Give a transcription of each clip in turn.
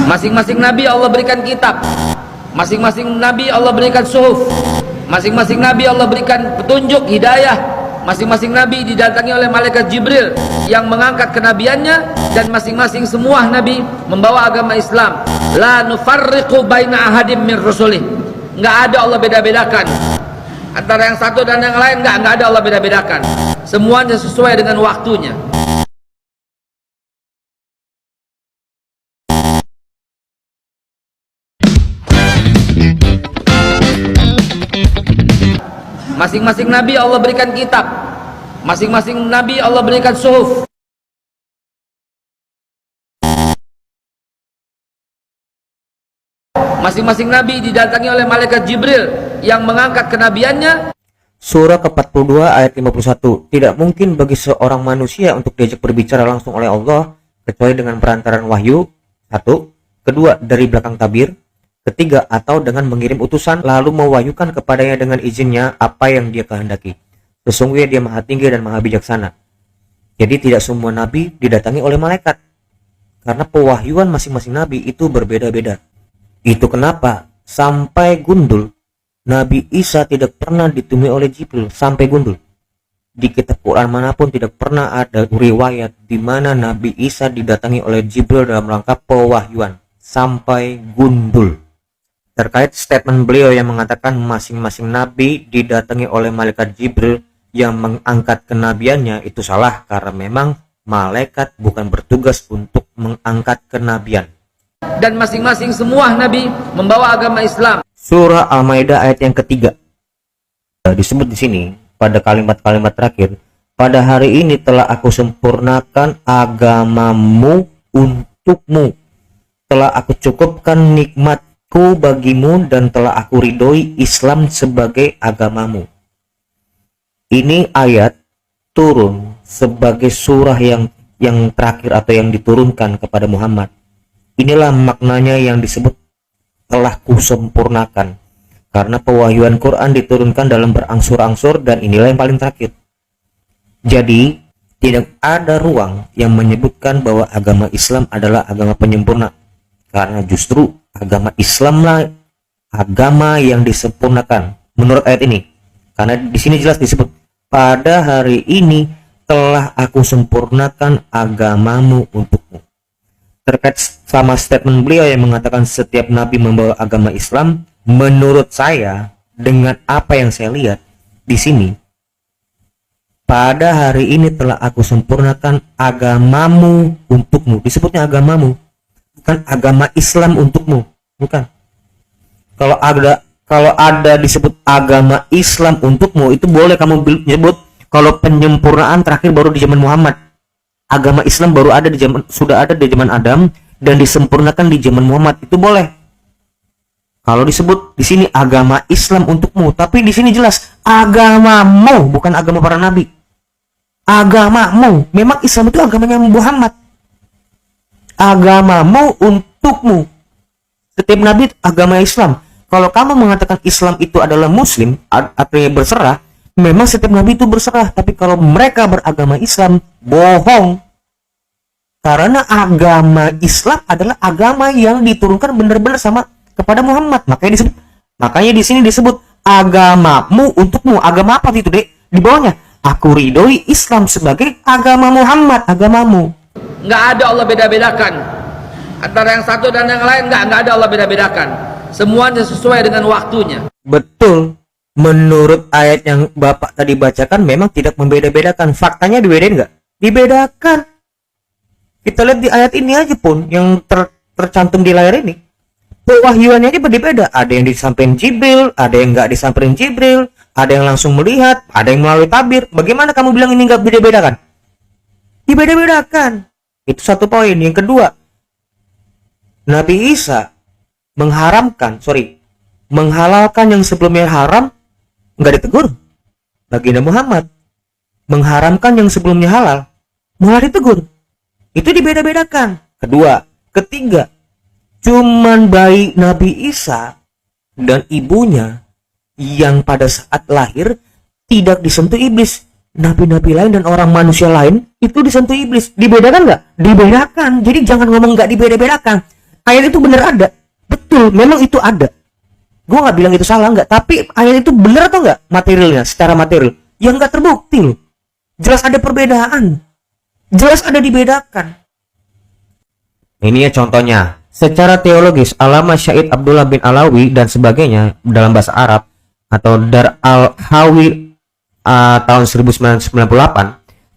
Masing-masing nabi Allah berikan kitab, masing-masing nabi Allah berikan suhuf, masing-masing nabi Allah berikan petunjuk hidayah, masing-masing nabi didatangi oleh malaikat Jibril yang mengangkat kenabiannya, dan masing-masing semua nabi membawa agama Islam. La nufarriqu baina ahadim min rusulih. Enggak ada Allah beda-bedakan antara yang satu dan yang lain, enggak ada Allah beda-bedakan. Semuanya sesuai dengan waktunya. Masing-masing nabi Allah berikan kitab, masing-masing nabi Allah berikan suhuf, masing-masing nabi didatangi oleh malaikat Jibril yang mengangkat kenabiannya. Surah ke-42 ayat 51. Tidak mungkin bagi seorang manusia untuk diajak berbicara langsung oleh Allah kecuali dengan perantaraan wahyu. 1. Kedua, dari belakang tabir. Ketiga, atau dengan mengirim utusan lalu mewahyukan kepadanya dengan izinnya apa yang dia kehendaki. Sesungguhnya dia maha tinggi dan maha bijaksana. Jadi tidak semua nabi didatangi oleh malaikat, karena pewahyuan masing-masing nabi itu berbeda-beda. Itu kenapa sampai gundul Nabi Isa tidak pernah ditemui oleh Jibril, sampai gundul. Di kitab Quran manapun tidak pernah ada riwayat di mana Nabi Isa didatangi oleh Jibril dalam rangka pewahyuan, sampai gundul. Terkait statement beliau yang mengatakan masing-masing nabi didatangi oleh malaikat Jibril yang mengangkat kenabiannya, itu salah, karena memang malaikat bukan bertugas untuk mengangkat kenabian. Dan masing-masing semua nabi membawa agama Islam. Surah Al-Maidah ayat yang ketiga. Disebut di sini pada kalimat-kalimat terakhir, pada hari ini telah aku sempurnakan agamamu untukmu, telah aku cukupkan nikmatku bagimu, dan telah aku ridhoi Islam sebagai agamamu. Ini ayat turun sebagai surah yang terakhir atau yang diturunkan kepada Muhammad. Inilah maknanya yang disebut telah kusempurnakan, karena pewahyuan Quran diturunkan dalam berangsur-angsur, dan inilah yang paling terakhir. Jadi tidak ada ruang yang menyebutkan bahwa agama Islam adalah agama penyempurna, karena justru agama Islamlah agama yang disempurnakan menurut ayat ini. Karena di sini jelas disebut pada hari ini telah aku sempurnakan agamamu untukmu. Terkait sama statement beliau yang mengatakan setiap nabi membawa agama Islam, menurut saya dengan apa yang saya lihat di sini, pada hari ini telah aku sempurnakan agamamu untukmu. Disebutnya agamamu, bukan agama Islam untukmu, bukan. Kalau ada disebut agama Islam untukmu, itu boleh kamu menyebut kalau penyempurnaan terakhir baru di zaman Muhammad. Agama Islam baru ada sudah ada di zaman Adam dan disempurnakan di zaman Muhammad, itu boleh. Kalau disebut di sini agama Islam untukmu, tapi di sini jelas agamamu, bukan agama para nabi. Agamamu, memang Islam itu agamanya Muhammad. Agamamu untukmu. Setiap nabi agama Islam. Kalau kamu mengatakan Islam itu adalah Muslim, artinya berserah, memang setiap nabi itu berserah. Tapi kalau mereka beragama Islam, bohong. Karena agama Islam adalah agama yang diturunkan benar-benar sama kepada Muhammad. Makanya di sini disebut agamamu untukmu. Agama apa itu, Dek? Di bawahnya, aku ridhoi Islam sebagai agama Muhammad, agamamu. Nggak ada Allah beda-bedakan antara yang satu dan yang lain, nggak ada Allah beda-bedakan. Semuanya sesuai dengan waktunya. Betul. Menurut ayat yang Bapak tadi bacakan memang tidak membeda-bedakan. Faktanya dibedain nggak? Dibedakan. Kita lihat di ayat ini aja pun yang tercantum di layar ini. Pewahyuannya aja berbeda. Ada yang disampaikan Jibril, ada yang nggak disampaikan Jibril, ada yang langsung melihat, ada yang melalui tabir. Bagaimana kamu bilang ini nggak beda-bedakan? Dibeda-bedakan. Itu satu poin. Yang kedua, Nabi Isa menghalalkan yang sebelumnya haram, nggak ditegur. Baginda Muhammad mengharamkan yang sebelumnya halal, malah ditegur. Itu dibeda-bedakan. Ketiga, cuman bayi Nabi Isa dan ibunya yang pada saat lahir tidak disentuh iblis. Nabi-nabi lain dan orang manusia lain itu disentuh iblis. Dibedakan nggak? Dibedakan. Jadi jangan ngomong nggak dibeda-bedakan. ayat itu bener ada. Betul, memang itu ada. Gue nggak bilang itu salah, nggak. Tapi ayat itu bener atau nggak materialnya, secara material? Yang nggak terbukti loh. Jelas ada perbedaan. Jelas ada dibedakan. Ini ya contohnya. Secara teologis, Alama Syahid Abdullah bin Alawi dan sebagainya dalam bahasa Arab atau Dar al-Hawi tahun 1998,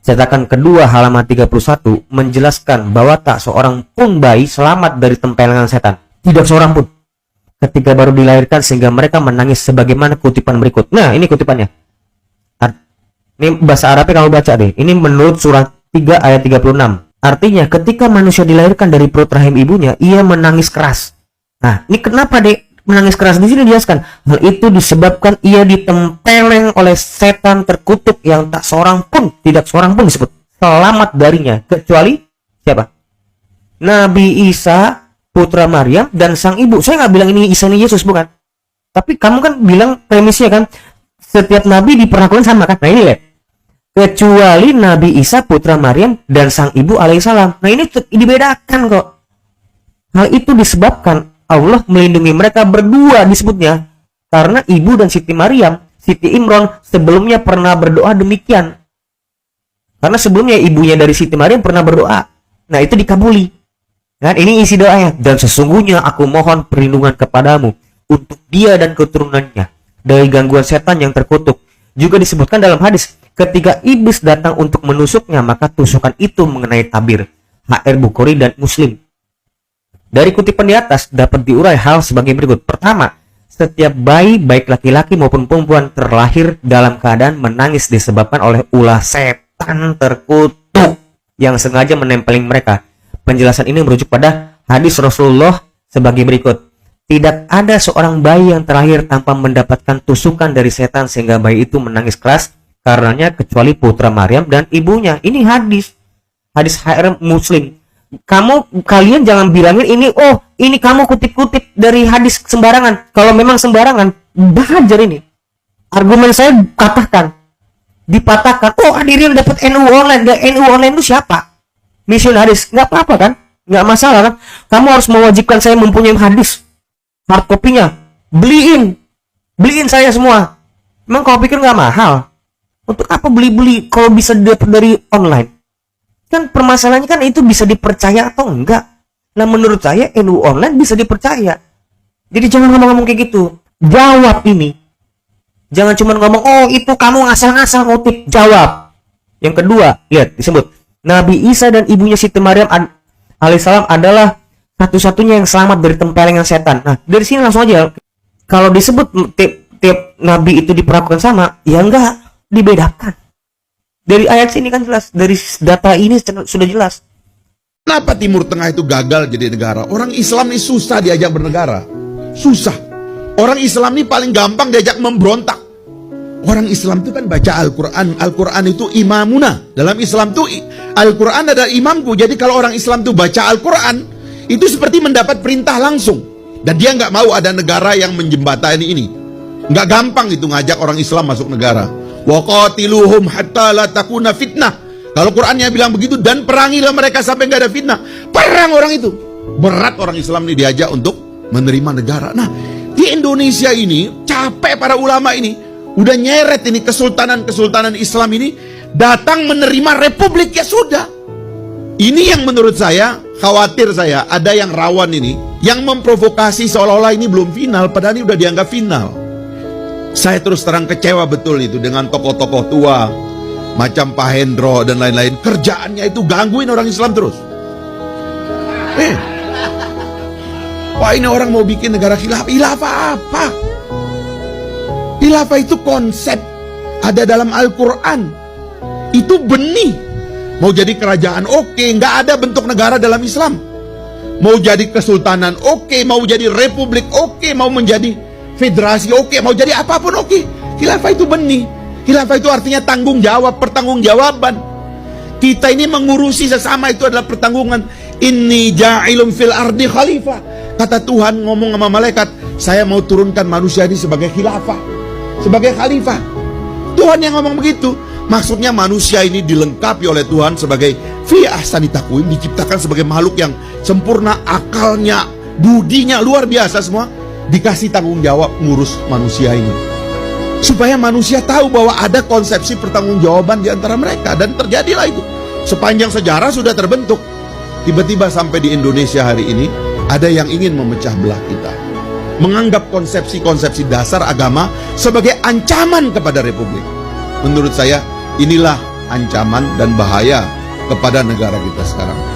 cetakan kedua halaman 31 menjelaskan bahwa tak seorang pun bayi selamat dari tempelangan setan. Tidak seorang pun. Ketika baru dilahirkan sehingga mereka menangis sebagaimana kutipan berikut. Nah, ini kutipannya. Ini bahasa Arabnya kamu baca deh. Ini menurut surah 3 ayat 36. Artinya ketika manusia dilahirkan dari perut rahim ibunya, ia menangis keras. Nah, ini kenapa Dek menangis keras? Di sini dijelaskan. Hal itu disebabkan ia ditempeleng oleh setan terkutuk yang tak seorang pun, tidak seorang pun disebut selamat darinya kecuali siapa? Nabi Isa, putra Maryam dan sang ibu. Saya nggak bilang ini Isa ini Yesus, bukan. Tapi kamu kan bilang premisnya kan setiap nabi diperlakukan sama kan? Nah ini lihat. Kecuali Nabi Isa putra Maryam dan sang ibu alaihissalam. Nah ini dibedakan kok. Hal itu disebabkan Allah melindungi mereka berdua disebutnya. Karena ibu dan Siti Maryam, Siti Imron sebelumnya pernah berdoa demikian. Karena sebelumnya ibunya dari Siti Maryam pernah berdoa. Nah itu dikabuli. Kan ini isi doanya. Dan sesungguhnya aku mohon perlindungan kepadamu untuk dia dan keturunannya dari gangguan setan yang terkutuk. Juga disebutkan dalam hadis, ketika iblis datang untuk menusuknya, maka tusukan itu mengenai tabir. HR Bukhari dan Muslim. Dari kutipan di atas dapat diurai hal sebagai berikut. Pertama, setiap bayi baik laki-laki maupun perempuan terlahir dalam keadaan menangis disebabkan oleh ulah setan terkutuk yang sengaja menempelin mereka. Penjelasan ini merujuk pada hadis Rasulullah sebagai berikut. Tidak ada seorang bayi yang terlahir tanpa mendapatkan tusukan dari setan sehingga bayi itu menangis keras karenanya kecuali putra Maryam dan ibunya. Ini hadis HR Muslim. Kalian jangan bilangin ini, oh ini kamu kutip-kutip dari hadis sembarangan. Kalau memang sembarangan, belajar ini. Argumen saya dipatahkan. Oh hadirin dapat NU online. NU online itu siapa? Misionaris. Nggak apa-apa kan? Nggak masalah kan? Kamu harus mewajibkan saya mempunyai hadis. Hard copy-nya beliin saya semua. Emang kau pikir nggak mahal? Untuk apa beli kalau bisa dapat dari online? Kan permasalahannya kan itu bisa dipercaya atau enggak. Nah menurut saya NU online bisa dipercaya. Jadi jangan ngomong-ngomong kayak gitu. Jawab ini. Jangan cuma ngomong oh itu kamu ngasal-ngasal ngutip. Jawab. Yang kedua, lihat disebut Nabi Isa dan ibunya Siti Maryam alaihissalam adalah satu-satunya yang selamat dari tempelengan setan. Nah, dari sini langsung aja. Kalau disebut tiap nabi itu diperlakukan sama, ya enggak, dibedakan. Dari ayat sini kan jelas, dari data ini sudah jelas. Kenapa Timur Tengah itu gagal jadi negara? Orang Islam ini susah diajak bernegara. Susah. Orang Islam ini paling gampang diajak memberontak. Orang Islam itu kan baca Al-Quran. Al-Quran itu imamuna. Dalam Islam itu Al-Quran adalah imamku. Jadi kalau orang Islam itu baca Al-Quran, itu seperti mendapat perintah langsung. Dan dia nggak mau ada negara yang menjembatani ini. Nggak gampang itu ngajak orang Islam masuk negara. Wa qatiluhum hatta la takuna fitnah. Kalau Qurannya bilang begitu, dan perangilah mereka sampai nggak ada fitnah. Perang orang itu. Berat orang Islam ini diajak untuk menerima negara. Nah, di Indonesia ini capek para ulama ini. Udah nyeret ini kesultanan Islam ini datang menerima republik, ya sudah. Ini yang menurut saya, khawatir saya, ada yang rawan ini, yang memprovokasi seolah-olah ini belum final, padahal ini udah dianggap final. Saya terus terang kecewa betul itu dengan tokoh-tokoh tua, macam Pak Hendro dan lain-lain. Kerjaannya itu gangguin orang Islam terus. Wah ini orang mau bikin negara khilafah. Khilafah apa? Khilafah itu konsep, ada dalam Al-Quran. Itu benih. Mau jadi kerajaan oke, nggak ada bentuk negara dalam Islam. Mau jadi kesultanan oke, mau jadi republik oke, mau menjadi federasi oke, mau jadi apapun oke. Khilafah itu benih. Khilafah itu artinya tanggung jawab, pertanggungjawaban. Kita ini mengurusi sesama itu adalah pertanggungan. Inni ja'ilum fil ardi khalifah. Kata Tuhan ngomong sama malaikat, saya mau turunkan manusia ini sebagai khilafah, sebagai khalifah. Tuhan yang ngomong begitu. Maksudnya manusia ini dilengkapi oleh Tuhan sebagai fi ahsani taqwim, diciptakan sebagai makhluk yang sempurna, akalnya, budinya luar biasa semua, dikasih tanggung jawab ngurus manusia ini. Supaya manusia tahu bahwa ada konsepsi pertanggungjawaban di antara mereka. Dan terjadilah itu. Sepanjang sejarah sudah terbentuk. Tiba-tiba sampai di Indonesia hari ini, ada yang ingin memecah belah kita. Menganggap konsepsi-konsepsi dasar agama sebagai ancaman kepada Republik. Menurut saya, inilah ancaman dan bahaya kepada negara kita sekarang.